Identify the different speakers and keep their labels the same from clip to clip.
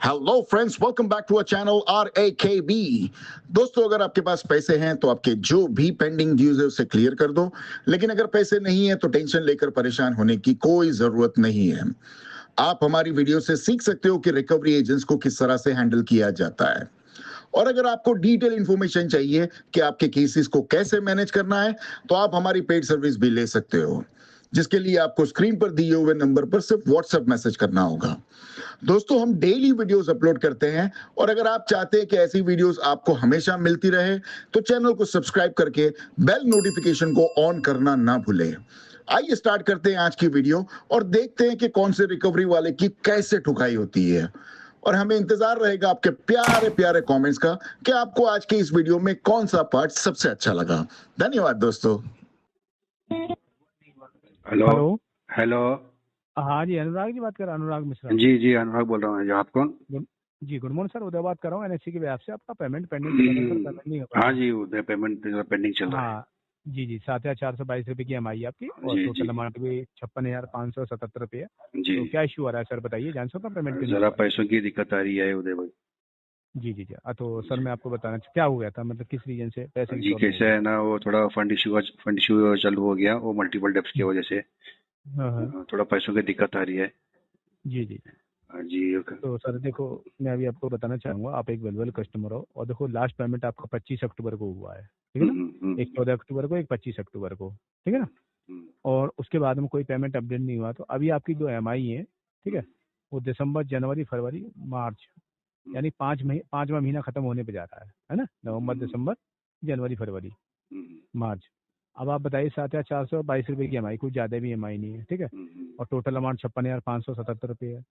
Speaker 1: Hello friends, welcome back to our channel RAKB। दोस्तों, अगर आपके पास पैसे हैं तो आपके जो भी पेंडिंग ड्यूज है उसे क्लियर कर दो। लेकिन अगर पैसे नहीं है तो टेंशन लेकर परेशान होने की कोई जरूरत नहीं है। आप हमारी वीडियो से सीख सकते हो कि रिकवरी एजेंट्स को किस तरह से हैंडल किया जाता है। और अगर आपको डिटेल इंफॉर्मेशन चाहिए कि आपके केसेस को कैसे मैनेज करना है तो आप हमारी पेड सर्विस भी ले सकते हो, जिसके लिए आपको स्क्रीन पर दिए हुए नंबर पर सिर्फ व्हाट्सएप मैसेज करना होगा। दोस्तों, हम डेली वीडियोस अपलोड करते हैं और अगर आप चाहते हैं कि ऐसी वीडियोस आपको हमेशा मिलती रहे तो चैनल को सब्सक्राइब करके बेल नोटिफिकेशन को ऑन करना ना भूलें। आइए स्टार्ट करते हैं आज की वीडियो और देखते हैं कि कौन से रिकवरी वाले की कैसे ठुकाई होती है। और हमें इंतजार रहेगा आपके प्यारे प्यारे कमेंट्स का कि आपको आज के इस वीडियो में कौन सा पार्ट सबसे अच्छा लगा। धन्यवाद दोस्तों।
Speaker 2: Hello
Speaker 3: hello.
Speaker 2: हेलो।
Speaker 3: हाँ जी, अनुराग जी बात कर रहे हैं, अनुराग मिश्रा।
Speaker 2: जी अनुराग बोल रहा हूँ। जी आप कौन?
Speaker 3: जी गुड मॉर्निंग सर, उदय बात कर रहा हूँ NSC की वजह से। आपका पेमेंट पेंडिंग चल रहा था सर, पेमेंट नहीं हो पाया।
Speaker 2: हाँ जी, उधर पेमेंट पेंडिंग चल रहा है।
Speaker 3: हाँ जी 7,422 रुपये की EMI आपकी और
Speaker 2: जी
Speaker 3: टोटल अमाउंट भी 56,577 रुपये है।
Speaker 2: जी।
Speaker 3: तो क्या इशू आ रहा है सर, बताइए, जान सकता हूँ पेमेंट क्यों नहीं हो
Speaker 2: जरा
Speaker 3: पा रहा?
Speaker 2: पैसों की दिक्कत आ रही है उदय भाई।
Speaker 3: जी। तो सर मैं आपको बताना क्या हो गया था, मतलब किस रीजन से पैसे की
Speaker 2: जी
Speaker 3: प्रॉब्लम
Speaker 2: कैसे है ना, वो थोड़ा फंड इशू चालू हो गया, वो मल्टीपल डेब्ट्स की वजह से
Speaker 3: हाँ,
Speaker 2: थोड़ा पैसों की दिक्कत आ रही है।
Speaker 3: जी।
Speaker 2: जी ओके।
Speaker 3: तो सर देखो, मैं अभी आपको बताना चाहूँगा, आप एक वेलवेल कस्टमर हो और देखो लास्ट पेमेंट आपका 25 अक्टूबर को हुआ है, ठीक है ना। एक 14 अक्टूबर को, एक 25 अक्टूबर को, ठीक है ना। और उसके बाद में कोई पेमेंट अपडेट नहीं हुआ, तो अभी आपकी जो EMI है, ठीक है, वो दिसंबर, जनवरी, फरवरी, मार्च, यानी 5वां महीना खत्म होने पे जा रहा है ना। नवंबर, दिसंबर, जनवरी, फरवरी, मार्च। अब आप बताइए, 7,422 रुपये की EMI, कुछ ज़्यादा भी EMI नहीं है, ठीक है। और टोटल अमाउंट 56,577 रुपये है।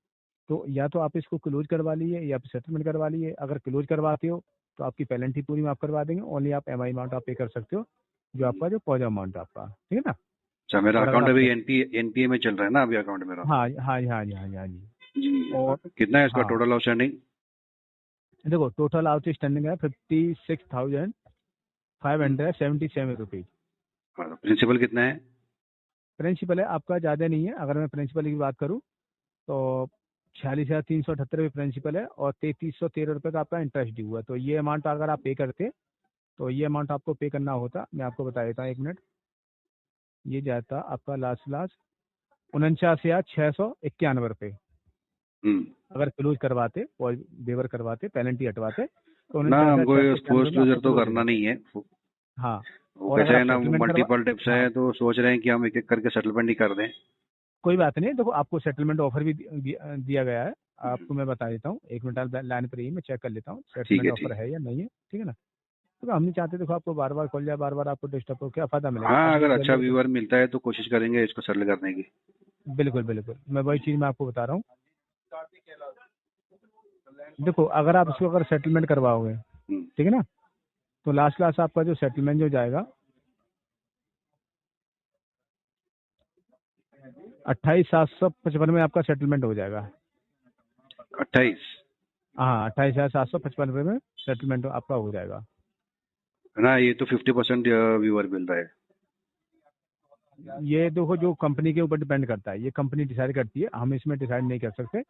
Speaker 3: तो या तो आप इसको क्लोज करवा लीजिए या फिर सेटलमेंट करवा लीजिए। अगर क्लोज करवाते हो तो आपकी पेनल्टी पूरी माफ करवा देंगे, ओनली आप EMI अमाउंट आप पे कर सकते हो, जो आपका जो पॉजिटिव अमाउंट आपका, ठीक है ना।
Speaker 2: अच्छा, मेरा
Speaker 3: और अगर
Speaker 2: अकाउंट
Speaker 3: आप
Speaker 2: अभी एनपीए में चल रहा है ना, अभी अकाउंट मेरा।
Speaker 3: हाँ जी।
Speaker 2: जी।
Speaker 3: और
Speaker 2: कितना है इसका
Speaker 3: हाँ,
Speaker 2: टोटल आउटस्टैंडिंग?
Speaker 3: देखो टोटल आउटस्टैंडिंग है 56,577 रुपीज।
Speaker 2: प्रिंसिपल कितना है?
Speaker 3: प्रिंसिपल है आपका ज़्यादा नहीं है। अगर मैं प्रिंसिपल की बात करूँ तो 46,378 रुपये प्रिंसिपल है और 3,313 रुपये का आपका इंटरेस्ट ड्यू है। तो ये अमाउंट अगर आप पे करते तो ये अमाउंट आपको पे करना होता, मैं आपको बता देता हूँ, 1 मिनट। ये जाता आपका लास्ट 49,691 रुपये। अगर क्लोज करवाते और वेवर करवाते, पेनल्टी हटवाते तो
Speaker 2: ना, हमको
Speaker 3: 49,691
Speaker 2: फोर्स
Speaker 3: में आपको
Speaker 2: क्लोजर तो
Speaker 3: क्लोज हो
Speaker 2: करना
Speaker 3: जाता।
Speaker 2: नहीं है।
Speaker 3: हाँ,
Speaker 2: वो
Speaker 3: और
Speaker 2: कैसे
Speaker 3: अगर
Speaker 2: है
Speaker 3: आप
Speaker 2: ना,
Speaker 3: सेटलमेंट करवा,
Speaker 2: मल्टीपल डेब्ट्स
Speaker 3: हाँ
Speaker 2: है तो सोच रहे हैं कि हम एक एक करके सेटलमेंट ही कर दें।
Speaker 3: कोई बात नहीं, देखो आपको सेटलमेंट ऑफर भी दिया गया है। आपको मैं बता देता हूँ, 1 मिनट आप लाइन पर ही, मैं चेक कर लेता हूँ
Speaker 2: ठीक
Speaker 3: सेटलमेंट
Speaker 2: है
Speaker 3: ऑफर
Speaker 2: ठीक
Speaker 3: है या नहीं है, ठीक है ना। तो हम नहीं चाहते देखो आपको बार बार खोल जाए, बार बार आपको डिस्टर्ब हो, क्या फायदा
Speaker 2: है।
Speaker 3: मिलेगा।
Speaker 2: हाँ,
Speaker 3: अभी
Speaker 2: अगर
Speaker 3: एक
Speaker 2: अच्छा
Speaker 3: वेलवेल,
Speaker 2: व्यूअर मिलता है तो कोशिश करेंगे इसको सेटल करने की।
Speaker 3: बिल्कुल मैं वही चीज़ मैं आपको बता रहा हूँ। देखो अगर आप इसको अगर सेटलमेंट करवाओगे, ठीक है ना, तो लास्ट आपका जो सेटलमेंट जो जाएगा 28,755 में आपका सेटलमेंट हो जाएगा।
Speaker 2: 28?
Speaker 3: हाँ, 28,755 रुपये में सेटलमेंट आपका हो जाएगा।
Speaker 2: ना, ये तो 50% व्यूअर मिल रहा है।
Speaker 3: ये देखो जो कंपनी के ऊपर डिपेंड करता है, ये कंपनी डिसाइड करती है, हम इसमें डिसाइड नहीं कर सकते,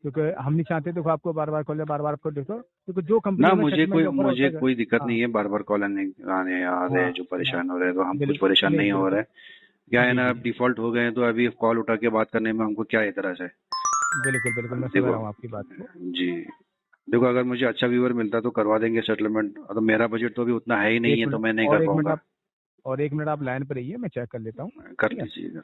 Speaker 3: क्योंकि हम नहीं चाहते देखो आपको बार बार कॉल, बार बार आपको देखो, क्योंकि जो कंपनी
Speaker 2: ना,
Speaker 3: में सेटलमेंट ऑफर होता
Speaker 2: मुझे
Speaker 3: है।
Speaker 2: कोई दिक्कत
Speaker 3: हाँ
Speaker 2: नहीं है, बार बार कॉल आने आने आ रहे
Speaker 3: हाँ
Speaker 2: हैं जो
Speaker 3: हाँ,
Speaker 2: परेशान हो रहे हैं, तो हम कुछ
Speaker 3: बिल्कुल
Speaker 2: परेशान नहीं हो
Speaker 3: बिल्कुल।
Speaker 2: रहे हैं। क्या है ना,
Speaker 3: जी
Speaker 2: अब डिफॉल्ट हो गए हैं तो अभी कॉल उठा के बात करने में हमको क्या इतराज है?
Speaker 3: बिल्कुल, मैं समझ
Speaker 2: देखो
Speaker 3: रहा हूँ आपकी बात को।
Speaker 2: जी, देखो अगर मुझे अच्छा व्यूअर मिलता तो करवा देंगे सेटलमेंट, तो मेरा बजट तो अभी उतना है ही नहीं
Speaker 3: एक
Speaker 2: है, तो
Speaker 3: मिनट
Speaker 2: मैं नहीं
Speaker 3: और
Speaker 2: कर
Speaker 3: एक मिनट
Speaker 2: पाऊंगा।
Speaker 3: आप और 1 मिनट आप लाइन पर रहिए, मैं चेक कर लेता हूँ,
Speaker 2: कर
Speaker 3: ठीक है।
Speaker 2: लीजिए।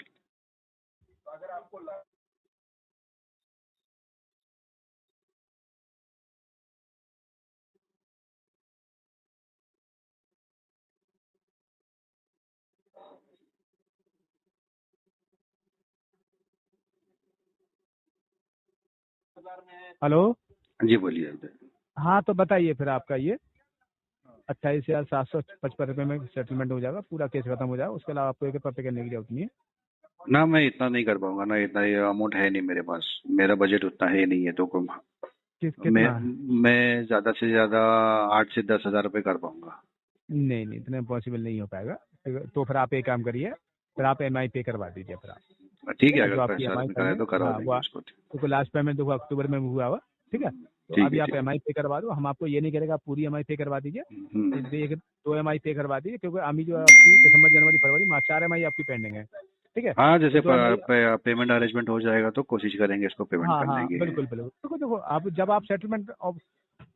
Speaker 3: हेलो।
Speaker 2: जी बोलिए।
Speaker 3: हाँ तो बताइए फिर आपका ये 28,755 रुपये में सेटलमेंट हो जाएगा, पूरा केस खत्म हो जाएगा। उसके अलावा आपको एक रुपये पे करने की जरूरत नहीं है।
Speaker 2: ना, मैं इतना नहीं कर पाऊंगा ना, इतना ये अमाउंट है नहीं मेरे पास, मेरा बजट उतना है नहीं है, तो मैं
Speaker 3: कितना है?
Speaker 2: मैं ज्यादा से ज्यादा 8 से 10 हजार रुपये कर पाऊंगा।
Speaker 3: नहीं, इतना पॉसिबल नहीं हो पाएगा। तो फिर आप एक काम करिए, फिर आप EMI पे करवा दीजिए फिर आप,
Speaker 2: ठीक
Speaker 3: ठीक
Speaker 2: है,
Speaker 3: है ना,
Speaker 2: अगर
Speaker 3: जो आपकी
Speaker 2: पैसा
Speaker 3: EMI
Speaker 2: आदमी कराए
Speaker 3: पेंडिंग।
Speaker 2: तो करवा
Speaker 3: हाँ
Speaker 2: देंगे
Speaker 3: वो,
Speaker 2: उसको।
Speaker 3: क्योंकि लास्ट पेमेंट देखो अक्टूबर में हुआ हुआ, ठीक है। तो
Speaker 2: ठीक
Speaker 3: अभी
Speaker 2: है,
Speaker 3: आप
Speaker 2: ठीक है।
Speaker 3: EMI पे करवा दो, हम आपको ये नहीं करेगा आप पूरी EMI पे करवा दीजिए, एक 2 EMI पे करवा दीजिए, क्योंकि अभी जो आपकी दिसंबर जनवरी फरवरी मार्च 4 EMI आपकी पेंडिंग है, ठीक है।
Speaker 2: हाँ, जैसे
Speaker 3: तो 2 EMI,
Speaker 2: पेमेंट अरेंजमेंट हो जाएगा तो कोशिश करेंगे इसको पेमेंट
Speaker 3: हाँ
Speaker 2: करने
Speaker 3: हाँ
Speaker 2: की।
Speaker 3: बिल्कुल बिल्कुल। देखो देखो आप जब आप सेटलमेंट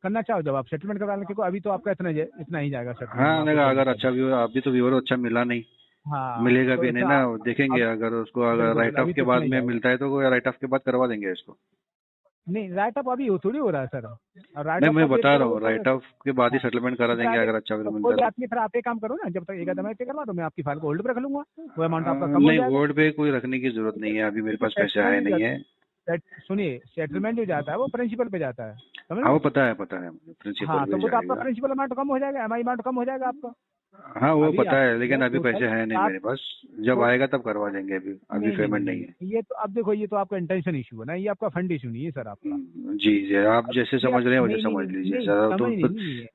Speaker 3: करना चाहो, जब आप सेटलमेंट करवा लें, क्योंकि अभी तो आपका इतना ही जाएगा सेटलमेंट में,
Speaker 2: हाँ,
Speaker 3: आपको जल्दी
Speaker 2: अगर
Speaker 3: कर
Speaker 2: अच्छा
Speaker 3: दें।
Speaker 2: व्यूअर, अभी तो व्यूअर अच्छा मिला नहीं,
Speaker 3: हाँ
Speaker 2: मिलेगा
Speaker 3: तो
Speaker 2: भी नहीं
Speaker 3: इतना
Speaker 2: ना, देखेंगे
Speaker 3: अब
Speaker 2: अगर उसको, अगर
Speaker 3: बिल्कुल बिल्कुल
Speaker 2: राइट ऑफ
Speaker 3: अभी
Speaker 2: के
Speaker 3: तो इतना
Speaker 2: बाद
Speaker 3: ही
Speaker 2: में
Speaker 3: जाएगा।
Speaker 2: मिलता है तो राइट ऑफ के बाद करवा देंगे इसको।
Speaker 3: नहीं राइट अप अभी थोड़ी हो रहा है सर, राइट
Speaker 2: नहीं,
Speaker 3: अप
Speaker 2: मैं
Speaker 3: का वेट
Speaker 2: बता रहा
Speaker 3: करोगे
Speaker 2: हूँ,
Speaker 3: तो
Speaker 2: राइट ऑफ के बाद ही
Speaker 3: हाँ
Speaker 2: सेटलमेंट करा
Speaker 3: तो फिर
Speaker 2: देंगे
Speaker 3: आप
Speaker 2: अगर अच्छा
Speaker 3: तो
Speaker 2: मिलता
Speaker 3: कोई
Speaker 2: है तो।
Speaker 3: बात नहीं, फिर आप एक काम करो ना, जब तक एक EMI पे करवा दो, मैं आपकी फाइल को होल्ड पे रख लूंगा, वो अमाउंट आपका कम हो
Speaker 2: नहीं,
Speaker 3: जाएगा।
Speaker 2: होल्ड पे कोई रखने की जरूरत नहीं है, अभी मेरे
Speaker 3: देखिए
Speaker 2: पास पैसे आए
Speaker 3: सेटलमेंट
Speaker 2: नहीं है।
Speaker 3: सुनिए सेटलमेंट जो जाता है वो प्रिंसिपल पे जाता है, समझ
Speaker 2: हाँ,
Speaker 3: रहे
Speaker 2: वो
Speaker 3: हो?
Speaker 2: पता है, प्रिंसिपल
Speaker 3: हाँ तो
Speaker 2: पे
Speaker 3: वो तो आपका
Speaker 2: जाएगा।
Speaker 3: प्रिंसिपल अमाउंट कम हो जाएगा, EMI अमाउंट कम हो जाएगा आपका।
Speaker 2: हाँ, वो
Speaker 3: अभी
Speaker 2: पता है, लेकिन
Speaker 3: आपको
Speaker 2: अभी
Speaker 3: टोटल
Speaker 2: पैसे हैं नहीं
Speaker 3: आप
Speaker 2: मेरे पास, जब
Speaker 3: तो
Speaker 2: आएगा तब करवा देंगे, अभी अभी
Speaker 3: नहीं नहीं नहीं
Speaker 2: पेमेंट नहीं
Speaker 3: नहीं
Speaker 2: है।
Speaker 3: ये तो अब देखो, ये तो आपका इंटेंशन इशू है ना, ये आपका फंड इशू नहीं है सर आपका।
Speaker 2: जी जी, आप
Speaker 3: अब
Speaker 2: जैसे
Speaker 3: ये
Speaker 2: समझ रहे हैं वैसे
Speaker 3: नहीं नहीं
Speaker 2: समझ
Speaker 3: नहीं
Speaker 2: लीजिए
Speaker 3: नहीं
Speaker 2: सर,
Speaker 3: समझ नहीं नहीं है।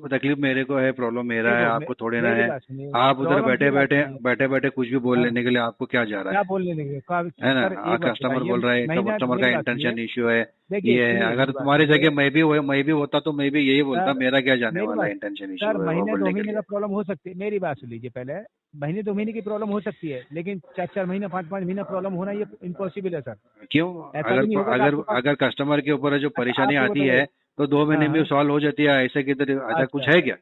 Speaker 2: तकलीफ मेरे को है, प्रॉब्लम मेरा है,
Speaker 3: देखो
Speaker 2: आपको थोड़े ना
Speaker 3: मेरी
Speaker 2: है।
Speaker 3: बात सुनिए,
Speaker 2: आप उधर
Speaker 3: प्रॉब्लम की बात नहीं है।
Speaker 2: बैठे बैठे कुछ भी बोल
Speaker 3: हाँ,
Speaker 2: लेने के लिए आपको क्या जा रहा
Speaker 3: क्या बोलने लगे
Speaker 2: है ना?
Speaker 3: सर एक बात
Speaker 2: कस्टमर
Speaker 3: बताइए,
Speaker 2: बोल रहा है,
Speaker 3: महीना
Speaker 2: कस्टमर का
Speaker 3: मेरी बात सुनिए,
Speaker 2: इंटेंशन इश्यू है,
Speaker 3: देखिए
Speaker 2: ये है।
Speaker 3: सुनिए
Speaker 2: अगर
Speaker 3: मेरी बात
Speaker 2: तुम्हारी
Speaker 3: सुनिए
Speaker 2: जगह मैं भी होता तो मैं भी यही बोलता,
Speaker 3: सर,
Speaker 2: मेरा क्या जाने
Speaker 3: मेरी
Speaker 2: वाला
Speaker 3: बात
Speaker 2: है इंटेंशन
Speaker 3: सर
Speaker 2: इश्यू है वो
Speaker 3: महीने 2
Speaker 2: बोलने के
Speaker 3: महीने
Speaker 2: लिए।
Speaker 3: का प्रॉब्लम हो सकती है, मेरी बात सुन लीजिए पहले, महीने 2 महीने की प्रॉब्लम हो सकती है, लेकिन 4 महीने 5 महीना प्रॉब्लम होना ये इम्पॉसिबल है सर।
Speaker 2: क्यों?
Speaker 3: ऐसा
Speaker 2: अगर
Speaker 3: भी नहीं होगा कि
Speaker 2: अगर
Speaker 3: आपके पास,
Speaker 2: अगर कस्टमर के ऊपर जो
Speaker 3: अच्छा
Speaker 2: परेशानी
Speaker 3: आप ये
Speaker 2: आती है
Speaker 3: बताइए।
Speaker 2: तो 2 महीने
Speaker 3: हाँ
Speaker 2: में
Speaker 3: हाँ
Speaker 2: सॉल्व हो जाती है, ऐसे किधर ऐसा
Speaker 3: अच्छा
Speaker 2: कुछ है
Speaker 3: अच्छा,
Speaker 2: क्या?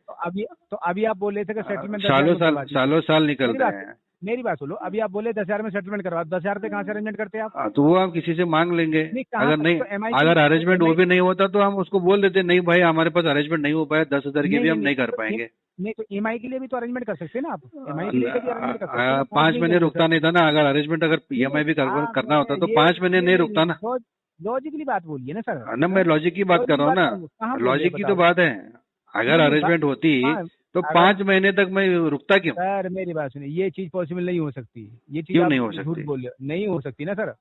Speaker 3: तो अभी आप बोल रहे थे कि सेटलमेंट 10,000
Speaker 2: सालों
Speaker 3: में
Speaker 2: साल
Speaker 3: करवा दीजिए।
Speaker 2: सालों साल
Speaker 3: मेरी
Speaker 2: निकलते
Speaker 3: बात
Speaker 2: हैं।
Speaker 3: मेरी बात सुनो, अभी आप बोले 10,000 में सेटलमेंट करवा, 10,000 रुपये कहाँ से अरेंजमेंट करते हैं आप?
Speaker 2: तो वो हम किसी से मांग लेंगे।
Speaker 3: नहीं कहाँ
Speaker 2: अगर
Speaker 3: पर
Speaker 2: नहीं,
Speaker 3: तो EMI के
Speaker 2: अगर
Speaker 3: लिए, तो
Speaker 2: अरेंजमेंट वो
Speaker 3: EMI
Speaker 2: भी नहीं होता तो हम उसको बोल देते, नहीं भाई हमारे पास अरेंजमेंट नहीं हो पाया, 10,000 की
Speaker 3: नहीं
Speaker 2: भी
Speaker 3: नहीं
Speaker 2: हम
Speaker 3: नहीं
Speaker 2: नहीं कर
Speaker 3: तो
Speaker 2: पाएंगे।
Speaker 3: नहीं तो EMI के लिए भी तो अरेंजमेंट कर सकते हैं ना आप, EMI के लिए भी अरेंजमेंट कर सकते हैं ना, 5
Speaker 2: 5
Speaker 3: महीने
Speaker 2: महीने
Speaker 3: हो गए
Speaker 2: रुकता
Speaker 3: सर।
Speaker 2: नहीं था ना, अगर अरेंजमेंट अगर
Speaker 3: नहीं
Speaker 2: ईएमआई
Speaker 3: नहीं
Speaker 2: भी
Speaker 3: आप
Speaker 2: करना होता तो
Speaker 3: ये
Speaker 2: 5 महीने नहीं रुकता ना।
Speaker 3: लॉजिकली बात बोलिए ना सर।
Speaker 2: ना, मैं लॉजिक की बात कर
Speaker 3: लॉजिकली
Speaker 2: रहा हूँ
Speaker 3: बात
Speaker 2: ना,
Speaker 3: कहाँ बोल रहे हैं
Speaker 2: लॉजिक की तो
Speaker 3: बताओ।
Speaker 2: बात है। अगर
Speaker 3: नहीं नहीं बात
Speaker 2: अरेंजमेंट होती
Speaker 3: हाँ,
Speaker 2: तो
Speaker 3: अगर
Speaker 2: 5 महीने तक मैं रुकता क्यों?
Speaker 3: सर मेरी बात सुनिए, ये चीज पॉसिबल नहीं हो सकती, ये चीज
Speaker 2: क्यों
Speaker 3: आप
Speaker 2: नहीं हो
Speaker 3: झूठ
Speaker 2: सकती?
Speaker 3: बोल रहे हो, नहीं हो सकती ना सर।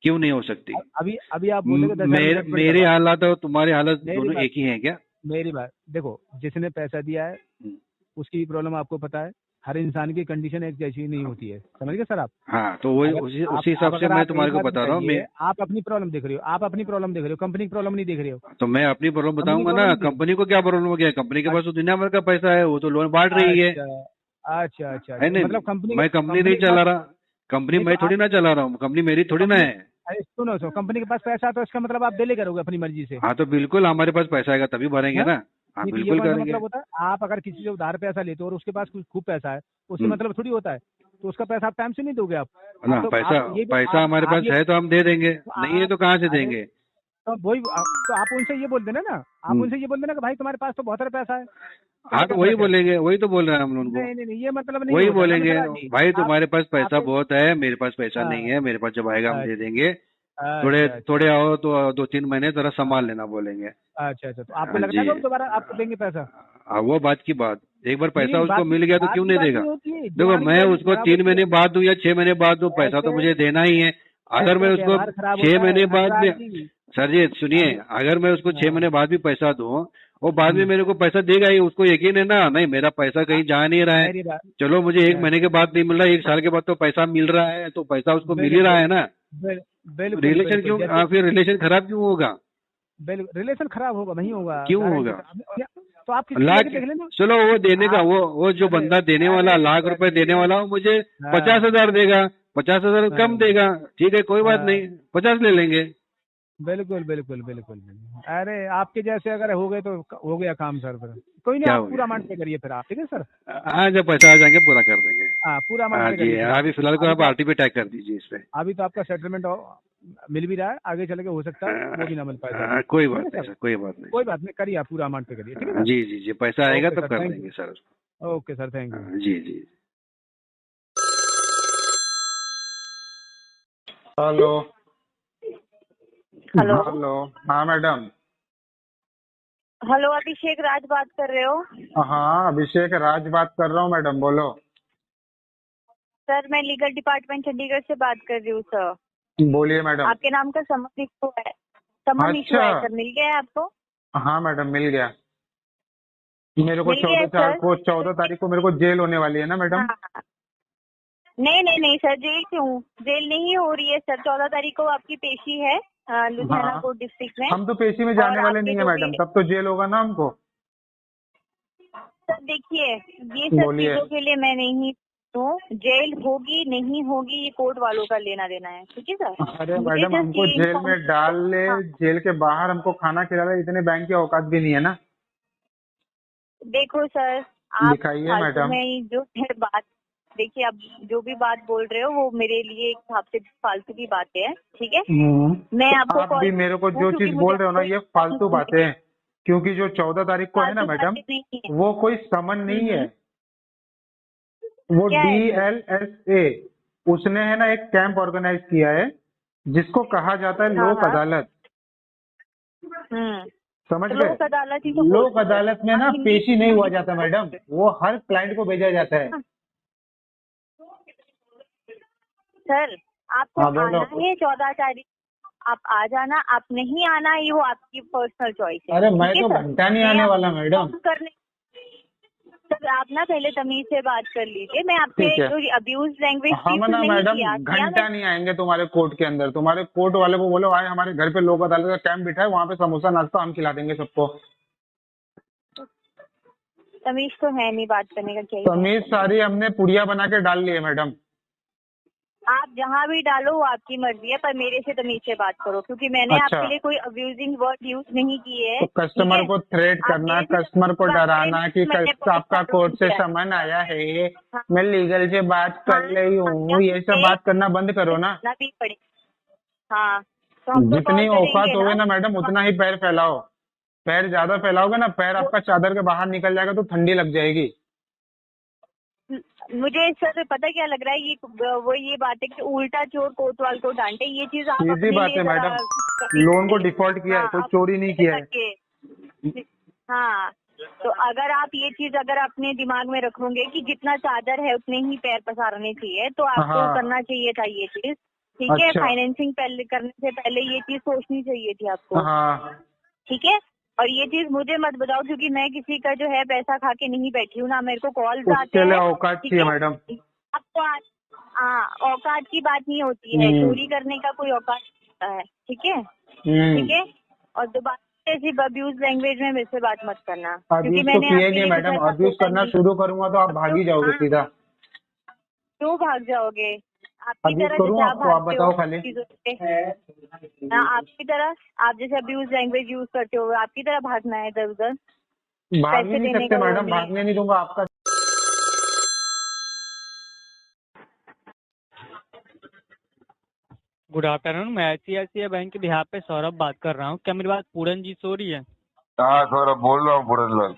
Speaker 2: क्यों नहीं हो सकती?
Speaker 3: अभी अभी आप बोले 10,000 में सेटलमेंट
Speaker 2: मेरे
Speaker 3: करवा,
Speaker 2: हालात और तुम्हारे हालत
Speaker 3: मेरी
Speaker 2: दोनों
Speaker 3: बात
Speaker 2: एक ही हैं क्या?
Speaker 3: मेरी बात देखो, जिसने पैसा दिया है
Speaker 2: हम्म।
Speaker 3: उसकी भी प्रॉब्लम आपको पता है, हर इंसान की कंडीशन एक जैसी नहीं होती है, समझ गए सर आप?
Speaker 2: हाँ, तो वही
Speaker 3: अगर
Speaker 2: उसी हिसाब से
Speaker 3: अगर
Speaker 2: मैं
Speaker 3: आप
Speaker 2: तुम्हारे
Speaker 3: एक
Speaker 2: को
Speaker 3: बात
Speaker 2: बता रहा हूँ।
Speaker 3: बताइए, आप अपनी प्रॉब्लम देख रहे हो, आप अपनी प्रॉब्लम देख रहे हो, कंपनी की प्रॉब्लम नहीं देख रहे हो।
Speaker 2: तो मैं अपनी प्रॉब्लम
Speaker 3: कंपनी की
Speaker 2: बताऊंगा
Speaker 3: प्रॉब्लम
Speaker 2: ना,
Speaker 3: नहीं देख
Speaker 2: कंपनी को क्या प्रॉब्लम हो गया? कंपनी के पास तो दुनिया भर का पैसा है, वो तो लोन बांट रही है
Speaker 3: अच्छा अच्छा अच्छा
Speaker 2: है
Speaker 3: अच्छा,
Speaker 2: नहीं?
Speaker 3: मतलब कंपनी
Speaker 2: मैं कंपनी नहीं
Speaker 3: कंपनी के पास,
Speaker 2: चला रहा, कंपनी
Speaker 3: नहीं तो
Speaker 2: मैं थोड़ी
Speaker 3: आप
Speaker 2: ना चला रहा हूँ, कंपनी मेरी थोड़ी ना
Speaker 3: कंपनी,
Speaker 2: है।
Speaker 3: अरे सुनो सुनो, कंपनी के पास पैसा है तो इसका मतलब आप डिले करोगे अपनी मर्जी से,
Speaker 2: हाँ, तो बिल्कुल हमारे पास पैसा आएगा तभी भरेंगे
Speaker 3: हैं?
Speaker 2: ना। हाँ,
Speaker 3: नहीं तो ये
Speaker 2: बिल्कुल
Speaker 3: कौन सा
Speaker 2: करेंगे
Speaker 3: मतलब होता है? आप अगर किसी से उधार पैसा लेते हो और उसके पास कुछ खूब पैसा है, उससे
Speaker 2: हम्म।
Speaker 3: मतलब थोड़ी होता है, तो उसका पैसा आप टाइम से नहीं दोगे आप।
Speaker 2: ना,
Speaker 3: तो
Speaker 2: पैसा
Speaker 3: आप ये भी
Speaker 2: पैसा हमारे
Speaker 3: आप
Speaker 2: पास
Speaker 3: ये
Speaker 2: है तो हम दे देंगे,
Speaker 3: तो
Speaker 2: नहीं है
Speaker 3: आप
Speaker 2: तो कहाँ से
Speaker 3: अरे
Speaker 2: देंगे?
Speaker 3: तो वही तो आप उनसे ये बोल देना ना, आप
Speaker 2: हम्म।
Speaker 3: उनसे ये बोल देना कि भाई तुम्हारे पास तो बहुत सारा पैसा है,
Speaker 2: हाँ,
Speaker 3: तुम्हें
Speaker 2: तो
Speaker 3: क्या
Speaker 2: वही
Speaker 3: फर्क है?
Speaker 2: बोलेंगे, वही तो बोल रहे हैं हम उनको,
Speaker 3: नहीं नहीं नहीं ये मतलब नहीं
Speaker 2: वही
Speaker 3: होता ना
Speaker 2: बोलेंगे,
Speaker 3: मिश्रा जी।
Speaker 2: भाई
Speaker 3: आप
Speaker 2: तुम्हारे पास पैसा
Speaker 3: आप
Speaker 2: बहुत है, मेरे पास पैसा नहीं
Speaker 3: हाँ,
Speaker 2: है, मेरे पास जब आएगा हम दे देंगे, थोड़े
Speaker 3: अच्छा अच्छा
Speaker 2: थोड़े आओ तो 2-3 महीने जरा संभाल लेना बोलेंगे।
Speaker 3: अच्छा अच्छा, तो आपको
Speaker 2: हाँ
Speaker 3: लगता
Speaker 2: जी।
Speaker 3: है कि वो दोबारा आपको देंगे पैसा?
Speaker 2: वो बात की बात, एक बार
Speaker 3: नहीं
Speaker 2: पैसा
Speaker 3: नहीं
Speaker 2: उसको मिल गया तो
Speaker 3: बात
Speaker 2: क्यों
Speaker 3: की
Speaker 2: नहीं
Speaker 3: बात
Speaker 2: देगा?
Speaker 3: नहीं होती है,
Speaker 2: देखो,
Speaker 3: जुबान की
Speaker 2: मैं
Speaker 3: लैंग्वेज
Speaker 2: उसको
Speaker 3: खराब
Speaker 2: 3
Speaker 3: होती है।
Speaker 2: महीने बाद दूं या 6 महीने बाद दूं, पैसा तो
Speaker 3: ऐसे
Speaker 2: मुझे देना ही है। अगर मैं
Speaker 3: ऐसे
Speaker 2: उसको
Speaker 3: व्यवहार खराब
Speaker 2: 6
Speaker 3: होता है
Speaker 2: महीने बाद
Speaker 3: हंसराज
Speaker 2: में,
Speaker 3: जी।
Speaker 2: सर जी सुनिए,
Speaker 3: अभी
Speaker 2: अगर मैं उसको 6
Speaker 3: हाँ,
Speaker 2: महीने बाद भी पैसा दूं, वो बाद में
Speaker 3: हम्म,
Speaker 2: मेरे को पैसा देगा ही, उसको यकीन है ना, नहीं मेरा पैसा
Speaker 3: आ-
Speaker 2: कहीं जा नहीं रहा है।
Speaker 3: मेरी बात
Speaker 2: चलो, मुझे 1 महीने के
Speaker 3: अच्छा,
Speaker 2: बाद नहीं मिल रहा है, 1 साल के बाद तो पैसा मिल रहा है, तो पैसा उसको मिल ही
Speaker 3: बिल्कुल
Speaker 2: रहा है ना।
Speaker 3: बिल, बिल्कुल
Speaker 2: रिलेशन
Speaker 3: बिल्कुल
Speaker 2: क्यों,
Speaker 3: जैसे
Speaker 2: फिर रिलेशन खराब क्यों होगा?
Speaker 3: रिलेशन खराब होगा, नहीं होगा
Speaker 2: क्यों
Speaker 3: गारंटी
Speaker 2: होगा?
Speaker 3: तो आप किसी को
Speaker 2: लाख,
Speaker 3: लेके देख लेना
Speaker 2: चलो वो देने का,
Speaker 3: आप।
Speaker 2: वो जो
Speaker 3: अरे
Speaker 2: बंदा देने वाला,
Speaker 3: अरे
Speaker 2: लाख
Speaker 3: सर
Speaker 2: रुपए देने
Speaker 3: जी,
Speaker 2: वाला, वो मुझे
Speaker 3: हाँ
Speaker 2: 50,000 देगा, 50,000 कम
Speaker 3: हाँ
Speaker 2: देगा, ठीक है, कोई बात
Speaker 3: हाँ
Speaker 2: नहीं, 50 ले लेंगे।
Speaker 3: बिल्कुल बिल्कुल बिल्कुल बिल्कुल। अरे आपके जैसे अगर हो गए तो हो गया काम सर, फिर कोई नहीं,
Speaker 2: क्या
Speaker 3: आप
Speaker 2: हो
Speaker 3: पूरा
Speaker 2: गया?
Speaker 3: अमाउंट पे करिए फिर आप, ठीक है सर?
Speaker 2: हाँ, जब पैसा आ जाएंगे पूरा कर देंगे।
Speaker 3: हाँ पूरा अमाउंट
Speaker 2: हाँ
Speaker 3: पे
Speaker 2: जी,
Speaker 3: करिए फिर आप।
Speaker 2: अभी फिलहाल को
Speaker 3: अभी
Speaker 2: आप
Speaker 3: तो
Speaker 2: आरटीपी टैग कर दीजिए इस पे।
Speaker 3: अभी तो आपका सेटलमेंट मिल भी रहा है, आगे चल के हो सकता है वो भी ना मिल पाए सर।
Speaker 2: कोई
Speaker 3: ठीक
Speaker 2: बात
Speaker 3: है
Speaker 2: नहीं
Speaker 3: सर,
Speaker 2: सर, कोई बात नहीं।
Speaker 3: कोई बात नहीं, करिए आप पूरा अमाउंट पे करिए, ठीक है
Speaker 2: जी जी जी, पैसा
Speaker 3: सर?
Speaker 2: आएगा
Speaker 3: ओके
Speaker 2: तब
Speaker 3: सर,
Speaker 2: कर
Speaker 3: थैंक
Speaker 2: देंगे सर उसको।
Speaker 3: You. Okay sir, thank you.
Speaker 2: जी जी।
Speaker 4: हेलो।
Speaker 5: Hello
Speaker 4: hello. हाँ मैडम।
Speaker 5: हेलो, अभिषेक राज बात कर रहे हो?
Speaker 4: हाँ, अभिषेक राज बात कर रहा हूँ मैडम, बोलो।
Speaker 5: सर मैं लीगल डिपार्टमेंट चंडीगढ़ से बात कर रही हूँ सर।
Speaker 4: बोलिए मैडम।
Speaker 5: आपके नाम का समन इशू है, समन इशू है
Speaker 4: अच्छा।
Speaker 5: सर, मिल गया है आपको?
Speaker 4: हाँ मैडम, मिल गया। मेरे को
Speaker 5: मिल गया है सर।
Speaker 4: 14 तारीख को मेरे को जेल होने वाली है ना मैडम?
Speaker 5: हाँ, नहीं नहीं नहीं सर, जेल क्यों? जेल नहीं हो रही है सर, 14 तारीख को आपकी पेशी है, लुधियाना
Speaker 4: हाँ।
Speaker 5: कोर्ट डिस्ट्रिक्ट में।
Speaker 4: हम तो पेशी में जाने
Speaker 5: और
Speaker 4: वाले
Speaker 5: आपके
Speaker 4: नहीं है
Speaker 5: जो
Speaker 4: मैडम,
Speaker 5: भी
Speaker 4: तब तो जेल होगा ना हमको।
Speaker 5: सर देखिए, ये सब
Speaker 4: बोलिए।
Speaker 5: चीजों के लिए मैं नहीं हूँ। जेल होगी नहीं होगी ये कोर्ट वालों का लेना देना है, ठीक है सर।
Speaker 4: अरे
Speaker 5: मुझे
Speaker 4: मैडम,
Speaker 5: जस्ट
Speaker 4: हमको
Speaker 5: ये
Speaker 4: जेल
Speaker 5: इन्फॉर्म,
Speaker 4: में डाल ले,
Speaker 5: हाँ,
Speaker 4: जेल के बाहर हमको खाना खिला ले, इतने बैंक की औकात भी नहीं है ना।
Speaker 5: देखो सर, आप
Speaker 4: दिखाइए
Speaker 5: फालतू
Speaker 4: मैडम।
Speaker 5: में ही जो है बात, देखिए आप जो भी बात बोल रहे हो वो मेरे लिए एक हिसाब से फालतू की बातें है, ठीक है। मैं
Speaker 4: तो
Speaker 5: आपको
Speaker 4: आप
Speaker 5: कॉल
Speaker 4: भी मेरे को
Speaker 5: हूँ
Speaker 4: जो
Speaker 5: क्योंकि
Speaker 4: चीज
Speaker 5: मुझे
Speaker 4: बोल रहे हो ना,
Speaker 5: कोई
Speaker 4: ये फालतू बातें हैं। क्योंकि जो 14 तारीख को है ना
Speaker 5: फालतू
Speaker 4: मैडम,
Speaker 5: बातें नहीं है।
Speaker 4: वो कोई समन नहीं है। वो
Speaker 5: क्या है फिर?
Speaker 4: DLSA उसने है ना एक कैंप ऑर्गेनाइज किया है, जिसको कहा जाता है
Speaker 5: हाँ
Speaker 4: लोक
Speaker 5: हाँ।
Speaker 4: अदालत। समझ
Speaker 5: तो
Speaker 4: गए?
Speaker 5: लोक अदालत ही तो
Speaker 4: लोक
Speaker 5: बोलते हैं।
Speaker 4: अदालत में
Speaker 5: आप
Speaker 4: ना
Speaker 5: हिंदी
Speaker 4: पेशी नहीं हुआ जाता मैडम, वो हर क्लाइंट को भेजा जाता है।
Speaker 5: सर, आपको
Speaker 4: हाँ बोलो।
Speaker 5: आना है 14 तारीख, आप आ जाना। आप नहीं आना ये वो आपकी पर्सनल चॉइस है,
Speaker 4: अरे मैं
Speaker 5: ठीक है
Speaker 4: तो
Speaker 5: सर।
Speaker 4: घंटा नहीं
Speaker 5: मैं
Speaker 4: आने
Speaker 5: आपको
Speaker 4: वाला मैडम।
Speaker 5: फोन करने, सर आप ना पहले तमीज से बात कर लीजिए। मैं आपसे
Speaker 4: ठीक है।
Speaker 5: जो अब्यूज लैंग्वेज
Speaker 4: हम ना
Speaker 5: नहीं
Speaker 4: मैडम
Speaker 5: किया
Speaker 4: घंटा नहीं आएंगे तुम्हारे कोर्ट के अंदर। तुम्हारे कोर्ट वाले को बोलो आए हमारे घर पे लोक अदालत का कैंप बिठा है, वहाँ पे समोसा नाश्ता हम खिला देंगे सबको।
Speaker 5: तमीज तो है नहीं बात करने का, क्या ही
Speaker 4: तमीज सारी हमने पुड़िया बना के डाल ली है मैडम।
Speaker 5: आप जहाँ भी डालो वो आपकी मर्जी है, पर मेरे से तमीज से बात करो, क्योंकि मैंने
Speaker 4: अच्छा।
Speaker 5: आपके लिए कोई अब्यूजिंग वर्ड यूज नहीं किए हैं,
Speaker 4: तो
Speaker 5: ठीक
Speaker 4: कस्टमर
Speaker 5: है?
Speaker 4: को थ्रेट
Speaker 5: आप
Speaker 4: करना,
Speaker 5: मेरे से
Speaker 4: कस्टमर को
Speaker 5: बात करें,
Speaker 4: डराना कि
Speaker 5: मैंने पुलिस
Speaker 4: आपका
Speaker 5: का
Speaker 4: कोर्ट से
Speaker 5: किया है।
Speaker 4: समन आया है,
Speaker 5: हाँ,
Speaker 4: मैं लीगल से बात कर
Speaker 5: हाँ,
Speaker 4: रही
Speaker 5: हाँ,
Speaker 4: हूँ, ये सब बात करना बंद करो ना।
Speaker 5: करना भी पड़े। हाँ, तो हम तो
Speaker 4: जितनी
Speaker 5: कॉल
Speaker 4: औकात
Speaker 5: करेंगे
Speaker 4: होगे
Speaker 5: ना।
Speaker 4: ना मैडम, उतना ही पैर फैलाओ। पैर ज्यादा फैलाओगे ना, पैर
Speaker 5: वो-
Speaker 4: आपका चादर के बाहर निकल जाएगा तो ठंडी लग जाएगी।
Speaker 5: मुझे सर पता क्या लग रहा है, ये बात है कि उल्टा चोर कोतवाल को डांटे, ये चीज आप
Speaker 4: सीधी
Speaker 5: अपने
Speaker 4: बात
Speaker 5: लिए
Speaker 4: है
Speaker 5: जरा
Speaker 4: मैडम, लोन को डिफॉल्ट किया है,
Speaker 5: हाँ,
Speaker 4: कोई
Speaker 5: आप
Speaker 4: चोरी नहीं किया है।
Speaker 5: करके, हाँ, तो अगर आप ये चीज अगर अपने दिमाग में रखोगे कि जितना चादर है उतने ही पैर पसारने चाहिए, तो आपको
Speaker 4: हाँ।
Speaker 5: करना चाहिए था ये चीज, ठीक है।
Speaker 4: अच्छा।
Speaker 5: फाइनेंसिंग पहले करने से पहले ये चीज सोचनी चाहिए थी आपको,
Speaker 4: हाँ।
Speaker 5: ठीक है। और ये चीज मुझे मत बताओ, क्योंकि मैं किसी का जो है पैसा खा के नहीं बैठी हूँ ना, मेरे को कॉल आते
Speaker 4: उसके लिए
Speaker 5: हैं,
Speaker 4: औकात
Speaker 5: ठीक
Speaker 4: चाहिए
Speaker 5: है।
Speaker 4: मैडम।
Speaker 5: आपको हाँ, औकात की बात नहीं होती है, चोरी करने का कोई औकात नहीं होता है, ठीक है, ठीक है। और दोबारा ऐसी अब्यूज लैंग्वेज में मेरे से बात मत करना, क्योंकि
Speaker 4: अब्यूज तो
Speaker 5: मैंने
Speaker 4: किए
Speaker 5: आपके
Speaker 4: नहीं
Speaker 5: लिए कुछ
Speaker 4: मैडम,
Speaker 5: ऐसा
Speaker 4: अब्यूज
Speaker 5: बोला
Speaker 4: करना
Speaker 5: नहीं।
Speaker 4: शुरू करूंगा तो आप भाग ही जाओगे
Speaker 5: हाँ,
Speaker 4: सीधा।
Speaker 5: क्यों भाग जाओगे? आपकी
Speaker 4: अब्यूज
Speaker 5: तरह
Speaker 4: करूँ
Speaker 5: जैसे आप
Speaker 4: आपको, आप
Speaker 5: भागते
Speaker 4: बताओ
Speaker 5: हो
Speaker 4: खाली।
Speaker 5: चीजों से, हाँ, आपकी तरह, आप जैसे अब्यूज लैंग्वेज यूज करते हो, आपकी तरह भागना है इधर उधर
Speaker 4: भाग ही
Speaker 5: पैसे
Speaker 4: नहीं
Speaker 5: देने
Speaker 4: सकते
Speaker 5: का वो
Speaker 4: मैडम,
Speaker 5: नहीं।
Speaker 4: भागने नहीं दूंगा आपका।
Speaker 6: गुड आफ्टरनून, मैं ICICI बैंक के बिहाफ पे सौरभ बात कर रहा हूँ। क्या मेरी बात पूरन जी से हो रही है?
Speaker 7: हाँ सौरभ बोल रहा हूँ, पूरन लाल।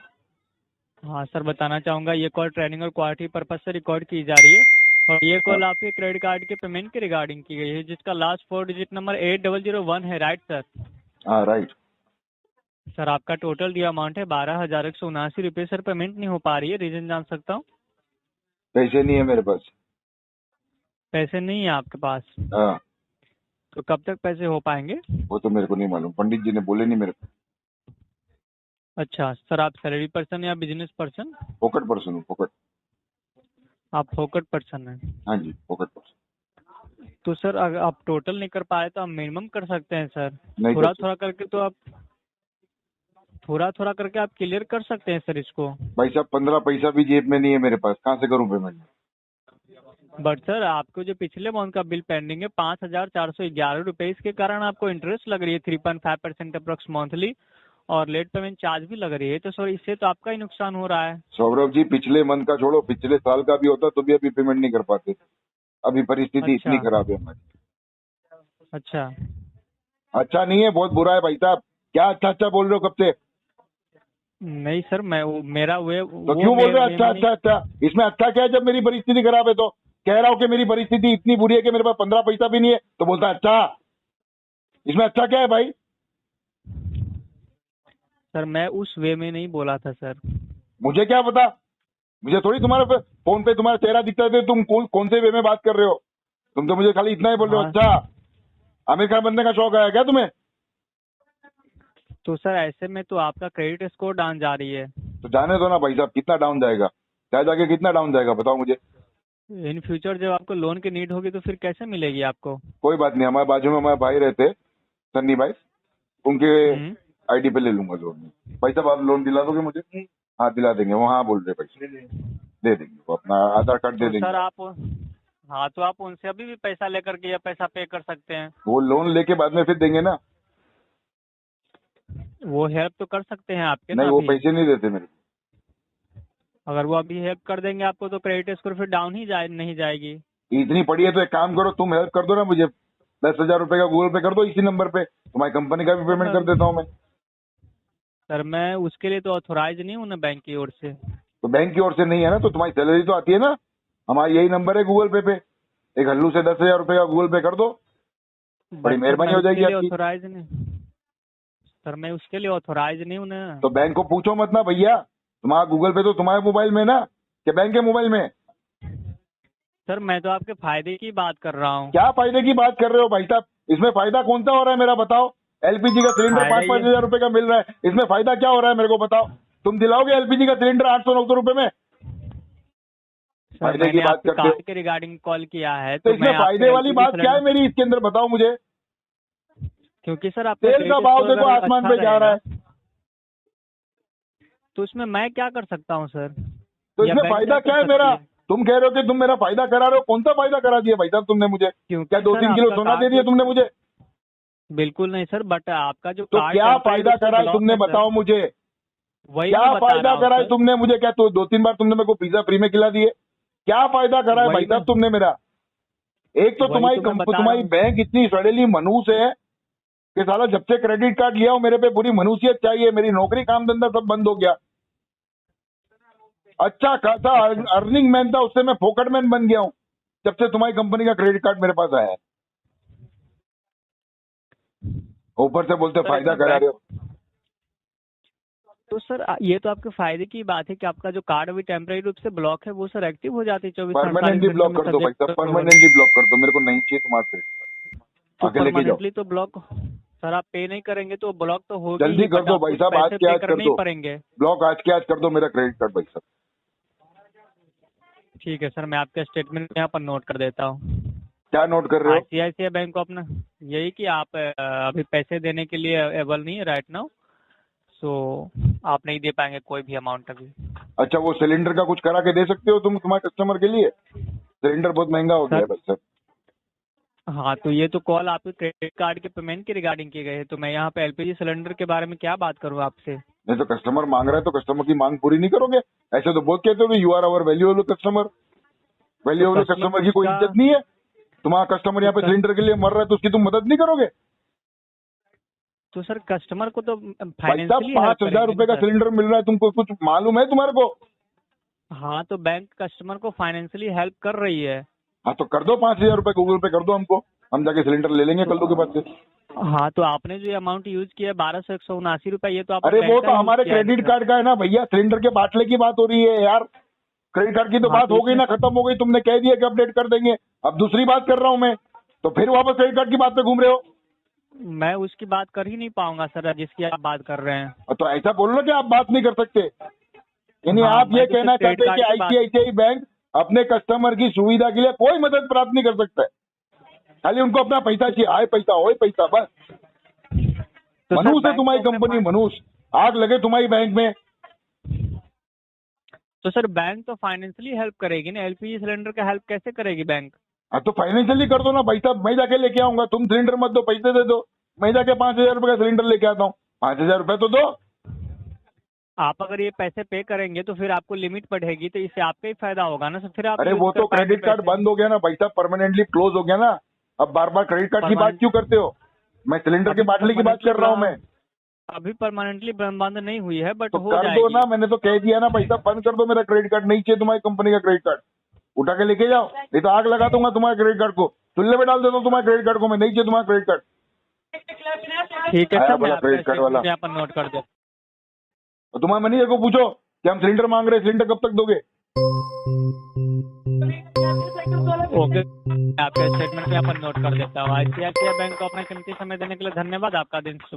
Speaker 6: हाँ सर, बताना चाहूँगा ये कॉल ट्रेनिंग और क्वालिटी पर्पज से रिकॉर्ड की जा रही है, और ये कॉल आपके क्रेडिट कार्ड के पेमेंट के रिगार्डिंग की गई है, जिसका लास्ट 4 डिजिट नंबर 8001 है, राइट सर?
Speaker 7: हाँ राइट।
Speaker 6: सर आपका टोटल ड्यू अमाउंट है 12,179 रुपये। सर पेमेंट नहीं हो पा रही है, रीजन जान सकता हूँ?
Speaker 7: पैसे नहीं है मेरे पास।
Speaker 6: पैसे नहीं है आपके पास?
Speaker 7: हाँ,
Speaker 6: तो कब तक पैसे हो पाएंगे?
Speaker 7: वो तो मेरे को नहीं मालूम, पंडित जी ने बोले नहीं मेरे को।
Speaker 6: अच्छा सर, आप सैलरी पर्सन या बिजनेस पर्सन?
Speaker 7: फोकट पर्सन हूँ, फोकट।
Speaker 6: आप फोकट पर्सन हैं?
Speaker 7: हाँ जी, फोकट पर्सन।
Speaker 6: तो सर अगर आप टोटल नहीं कर पाए तो आप मिनिमम कर सकते हैं सर।
Speaker 7: नहीं
Speaker 6: थोड़ा
Speaker 7: कर सकते।
Speaker 6: थोड़ा करके तो आप थोड़ा करके आप क्लियर कर सकते हैं सर इसको।
Speaker 7: भाई साहब 15 पैसा भी जेब में नहीं है मेरे पास, कहाँ से करूँ पेमेंट?
Speaker 6: बट सर आपको जो पिछले मंथ का बिल पेंडिंग है 5,411 रुपये, इसके कारण आपको इंटरेस्ट लग रही है 3.5% अप्रोक्स मंथली, और लेट पेमेंट चार्ज भी लग रही है। तो सर इससे तो आपका ही नुकसान हो रहा है।
Speaker 7: सौरभ जी पिछले मंथ का छोड़ो, पिछले साल का भी होता तो भी अभी पेमेंट नहीं कर पाते। अभी परिस्थिति
Speaker 6: अच्छा।
Speaker 7: इतनी खराब है हमारी।
Speaker 6: अच्छा
Speaker 7: अच्छा नहीं है, बहुत बुरा है भाई साहब। क्या अच्छा अच्छा बोल रहे हो कब से?
Speaker 6: नहीं सर, मैं मेरा
Speaker 7: तो क्यों बोल रहे हो अच्छा अच्छा अच्छा? इसमें अच्छा क्या है जब मेरी परिस्थिति खराब है? तो कह रहा हूँ कि मेरी परिस्थिति इतनी बुरी है कि मेरे पास 15 पैसा भी नहीं है, तो बोलता है अच्छा। इसमें अच्छा क्या है भाई?
Speaker 6: सर मैं उस वे में नहीं बोला था सर।
Speaker 7: मुझे क्या पता, मुझे थोड़ी तुम्हारे फोन पे तुम्हारा चेहरा दिखता है, तुम कौन से वे में बात कर रहे हो? तुम तो मुझे खाली इतना ही बोल रहे हो
Speaker 6: हाँ।
Speaker 7: अच्छा। आमिर खान बनने का शौक है क्या तुम्हें?
Speaker 6: तो सर ऐसे में तो आपका क्रेडिट स्कोर डाउन जा रही है।
Speaker 7: तो जाने दो ना भाई साहब, कितना डाउन जाएगा? क्या जाके कितना डाउन जाएगा बताओ मुझे।
Speaker 6: इन फ्यूचर जब आपको लोन की नीड होगी तो फिर कैसे मिलेगी आपको?
Speaker 7: कोई बात नहीं, हमारे बाजू में हमारे भाई रहते, सन्नी भाई, उनके
Speaker 6: हम्म।
Speaker 7: आईडी पे ले लूंगा लोन। भाई साहब आप लोन दिला दोगे मुझे? हाँ दिला देंगे। वो हाँ बोल रहे पैसे दे देंगे, वो अपना आधार कार्ड दे
Speaker 6: तो
Speaker 7: देंगे।
Speaker 6: सर आप, हाँ तो आप उनसे अभी भी पैसा लेकर के या पैसा पे कर सकते हैं।
Speaker 7: वो लोन लेके बाद में फिर देंगे ना।
Speaker 6: वो हेल्प तो कर सकते हैं आपके ना
Speaker 7: नहीं वो
Speaker 6: अभी।
Speaker 7: पैसे नहीं देते मेरे को।
Speaker 6: अगर वो अभी हेल्प कर देंगे आपको तो क्रेडिट स्कोर फिर डाउन ही नहीं जाएगी।
Speaker 7: इतनी पड़ी है तो एक काम करो, तुम हेल्प कर दो ना मुझे, 10,000 रुपए का गूगल पे कर दो इसी नंबर पे, तुम्हारी कंपनी का भी पेमेंट कर देता हूँ मैं।
Speaker 6: सर मैं उसके लिए तो ऑथोराइज नहीं हूँ ना बैंक की ओर से।
Speaker 7: तो बैंक की ओर से नहीं है ना, तो तुम्हारी सैलरी तो आती है ना, हमारा यही नंबर है गूगल पे एक हल्लू से 10,000 रुपए का गूगल पे कर दो, बड़ी मेहरबानी हो जाएगी आपकी।
Speaker 6: ऑथोराइज नहीं सर, मैं उसके लिए ऑथोराइज नहीं हूँ ना।
Speaker 7: तो बैंक को पूछो मत ना भैया, तुम्हारा गूगल पे तो तुम्हारे मोबाइल में ना, क्या बैंक के मोबाइल में?
Speaker 6: सर मैं तो आपके फायदे की बात कर रहा हूँ।
Speaker 7: क्या फायदे की बात कर रहे हो भाई साहब? इसमें फायदा कौन सा हो रहा है मेरा बताओ? एलपीजी का सिलेंडर
Speaker 6: फायदा
Speaker 7: 5-5 हजार रुपए का मिल रहा है, इसमें फायदा क्या हो रहा है मेरे को बताओ? तुम दिलाओगे एलपीजी का सिलेंडर 800-900 रुपए में?
Speaker 6: सर
Speaker 7: फायदे की
Speaker 6: मैंने
Speaker 7: बात
Speaker 6: आपके
Speaker 7: करते हो
Speaker 6: कार्ड के रिगार्डिंग कॉल किया है
Speaker 7: तो इसमें
Speaker 6: मैं आपको
Speaker 7: फायदे वाली
Speaker 6: LPG
Speaker 7: बात क्या है
Speaker 6: सिलेंडर-
Speaker 7: मेरी इसके अंदर बताओ मुझे।
Speaker 6: क्योंकि सर आपका
Speaker 7: तेल का
Speaker 6: क्रेडिट
Speaker 7: भाव
Speaker 6: स्कोर
Speaker 7: देखो
Speaker 6: अगर
Speaker 7: आसमान
Speaker 6: अच्छा
Speaker 7: पे जा रहा है,
Speaker 6: रहेगा, तो उसमें मैं क्या कर सकता हूँ सर?
Speaker 7: तो
Speaker 6: या
Speaker 7: इसमें
Speaker 6: बैंक
Speaker 7: फायदा
Speaker 6: कर
Speaker 7: क्या है
Speaker 6: सकती
Speaker 7: मेरा? तुम कह रहे हो कि तुम मेरा फायदा करा रहे हो, कौन सा फायदा करा दिया भाई साहब तुमने मुझे?
Speaker 6: क्योंकि
Speaker 7: क्या
Speaker 6: सर
Speaker 7: 2-3 किलो
Speaker 6: आपका
Speaker 7: सोना दे
Speaker 6: कार्ड
Speaker 7: दिया तुमने मुझे?
Speaker 6: बिल्कुल नहीं सर, बट आपका जो
Speaker 7: तो
Speaker 6: कार्ड
Speaker 7: क्या
Speaker 6: टेम्परेरी
Speaker 7: फायदा
Speaker 6: रूप से
Speaker 7: करा है
Speaker 6: ब्लॉक
Speaker 7: तुमने
Speaker 6: है सर।
Speaker 7: बताओ मुझे?
Speaker 6: वही
Speaker 7: क्या
Speaker 6: मैं बता
Speaker 7: फायदा
Speaker 6: रहा हूँ
Speaker 7: करा है
Speaker 6: सर।
Speaker 7: तुमने मुझे? क्या तो 2-3 बार तुमने मेरे को पिज्जा फ्री में खिला दिए? क्या फायदा करा है
Speaker 6: वही
Speaker 7: भाई साहब
Speaker 6: मैं-
Speaker 7: तुमने मेरा? एक तो
Speaker 6: वही
Speaker 7: तुम्हारी
Speaker 6: तो मैं बता रहा
Speaker 7: तुम्हारी
Speaker 6: हूँ।
Speaker 7: बैंक इतनी सड़ेली मनूस है कि साला जब से क्रेडिट कार्ड लिया हो मेरे पे पूरी मनुष्यत चाहिए, मेरी नौकरी काम धंधा सब बंद हो गया। अच्छा खासा अर्निंग मैन था, उससे मैं फोकट मैन बन गया हूँ जब से तुम्हारी कंपनी का क्रेडिट कार्ड मेरे पास आया है। ऊपर से बोलते
Speaker 6: सर,
Speaker 7: फायदा
Speaker 6: इसमें
Speaker 7: करा रहे हो।
Speaker 6: तो सर ये तो आपके फायदे की बात है कि आपका जो कार्ड अभी टेम्परेरी रूप से ब्लॉक है वो सर एक्टिव हो जाती है 24
Speaker 7: परमानेंटली ब्लॉक कर दो भाई साहब, परमानेंटली ब्लॉक कर दो, मेरे को नहीं चाहिए तुम्हारा क्रेडिट कार्ड,
Speaker 6: तो
Speaker 7: आगे लेके जाओ।
Speaker 6: परमानेंटली तो ब्लॉक सर, आप पे नहीं करेंगे तो ब्लॉक तो होगी
Speaker 7: जल्दी
Speaker 6: ही,
Speaker 7: कर
Speaker 6: बट
Speaker 7: दो
Speaker 6: आपको
Speaker 7: भाई साहब, आज
Speaker 6: पैसे
Speaker 7: के
Speaker 6: पे
Speaker 7: आज कर
Speaker 6: करने ही
Speaker 7: दो
Speaker 6: पड़ेंगे।
Speaker 7: ब्लॉक, आज के आज कर दो मेरा क्रेडिट कार्ड भाई साहब।
Speaker 6: ठीक है सर, मैं आपका स्टेटमेंट यहाँ पर नोट कर देता हूँ।
Speaker 7: क्या नोट कर रहे हो?
Speaker 6: ICICI बैंक को अपना यही कि आप अभी पैसे देने के लिए एबल नहीं है राइट नाउ, सो आप नहीं दे पाएंगे कोई भी अमाउंट अभी।
Speaker 7: अच्छा वो सिलेंडर का कुछ करा के दे सकते हो तुम तुम्हारे कस्टमर के लिए? सिलेंडर बहुत महंगा हो गया है भाई साहब।
Speaker 6: हाँ तो ये तो कॉल आपके क्रेडिट कार्ड के पेमेंट की रिगार्डिंग की गई है, तो मैं यहाँ पे LPG सिलेंडर के बारे में क्या बात करूँ आपसे?
Speaker 7: नहीं तो कस्टमर मांग रहा है तो कस्टमर की मांग पूरी नहीं करोगे? ऐसे तो बहुत कहते हो you are our valuable customer. Valuable customer की कोई इज्जत नहीं है? तुम्हारा कस्टमर यहाँ पे सिलेंडर के लिए मर रहा है तो उसकी तुम मदद नहीं करोगे?
Speaker 6: तो सर कस्टमर को तो
Speaker 7: भाई साहब
Speaker 6: फाइनेंशियली
Speaker 7: 5,000 रुपए का सिलेंडर मिल रहा है, तुमको कुछ मालूम है तुम्हारे को?
Speaker 6: हाँ तो बैंक कस्टमर को फाइनेंशियली हेल्प कर रही है।
Speaker 7: हाँ तो कर दो 5,000 रुपए गूगल पे कर दो हमको, हम जाके सिलेंडर ले लेंगे कल के बाद से।
Speaker 6: हाँ तो आपने जो अमाउंट यूज किया 1279 रुपए, ये तो आपने
Speaker 7: अरे
Speaker 6: बैंक
Speaker 7: वो
Speaker 6: का
Speaker 7: तो
Speaker 6: use
Speaker 7: हमारे
Speaker 6: किया है
Speaker 7: क्रेडिट
Speaker 6: सर।
Speaker 7: कार्ड का है ना भैया, सिलेंडर के बाटले की बात हो रही है यार। क्रेडिट कार्ड की तो
Speaker 6: हाँ,
Speaker 7: बात
Speaker 6: तो
Speaker 7: हो गई ना,
Speaker 6: इसमें-
Speaker 7: खत्म हो गई, तुमने कह दिया कि अपडेट कर देंगे। अब दूसरी बात कर रहा हूँ मैं, तो फिर वापस क्रेडिट कार्ड की बात पे घूम रहे हो।
Speaker 6: मैं उसकी बात कर ही नहीं पाऊंगा सर जिसकी आप बात कर रहे हैं।
Speaker 7: तो ऐसा बोलो ना कि आप बात नहीं कर सकते, यानी
Speaker 6: हाँ,
Speaker 7: आप ये
Speaker 6: मैं तो
Speaker 7: कहना
Speaker 6: सिर्फ क्रेडिट
Speaker 7: चाहते हैं कि
Speaker 6: कार्ड की बात-
Speaker 7: ICICI बैंक अपने कस्टमर की सुविधा के लिए कोई मदद प्राप्त नहीं कर सकता है, खाली उनको अपना पैसा चाहिए, आए पैसा होए पैसा, बस।
Speaker 6: तो सर,
Speaker 7: मनूस है
Speaker 6: बैंक
Speaker 7: तुम्हारी
Speaker 6: को अपने
Speaker 7: कंपनी, मनूस। आग लगे तुम्हारी बैंक में।
Speaker 6: तो सर बैंक तो फाइनेंशियली हेल्प करेगी ना, LPG सिलेंडर का हेल्प कैसे करेगी बैंक?
Speaker 7: हाँ तो फाइनेंशियली कर दो ना भाई साहब, मैं जाके लेके आऊंगा, तुम सिलेंडर मत दो, पैसे दे दो, मैं जाके 5,000 रुपए का सिलेंडर लेके आता हूँ। 5,000 रुपए तो दो।
Speaker 6: आप अगर ये पैसे पे करेंगे तो फिर आपको लिमिट बढ़ेगी, तो इससे आपका ही फायदा होगा ना सर। फिर आप
Speaker 7: अरे
Speaker 6: use
Speaker 7: वो
Speaker 6: कर
Speaker 7: तो
Speaker 6: पाएंगे
Speaker 7: क्रेडिट कार्ड
Speaker 6: पैसे।
Speaker 7: बंद हो गया ना भाई साहब, परमानेंटली क्लोज हो गया ना। अब बार बार क्रेडिट कार्ड की बात क्यों करते हो? मैं सिलेंडर के
Speaker 6: अभी
Speaker 7: बाटले की बात कर रहा हूँ मैं।
Speaker 6: अभी परमानेंटली बंद नहीं हुई है, बट
Speaker 7: तो
Speaker 6: हो
Speaker 7: कर
Speaker 6: जाएगी।
Speaker 7: दो ना, मैंने तो कह दिया ना भाई साहब, बंद कर दो, मेरा क्रेडिट कार्ड नहीं चाहिए, तुम्हारी कंपनी का क्रेडिट कार्ड उठा के लेके जाओ, नहीं तो आग लगा दूंगा तुम्हारे क्रेडिट कार्ड को, चूल्हे पे डाल देता हूँ तुम्हारे क्रेडिट कार्ड को, मैं नहीं चाहिए तुम्हारा क्रेडिट कार्ड।
Speaker 6: ठीक है
Speaker 7: आया
Speaker 6: सर, मैं
Speaker 7: बोला
Speaker 6: आपका
Speaker 7: क्रेडिट कार्ड वाला।
Speaker 6: स्टेटमेंट यहाँ पर नोट कर देता
Speaker 7: तो तुम्हारे मैनेजर को पूछो कि हम सिलेंडर मांग रहे हैं, सिलेंडर कब तक दोगे?
Speaker 6: हूँ। ओके, मैं आपका स्टेटमेंट यहाँ पर नोट कर देता हूँ। ICICI बैंक को अपना कीमती समय देने के लिए धन्यवाद। आपका दिन शुभ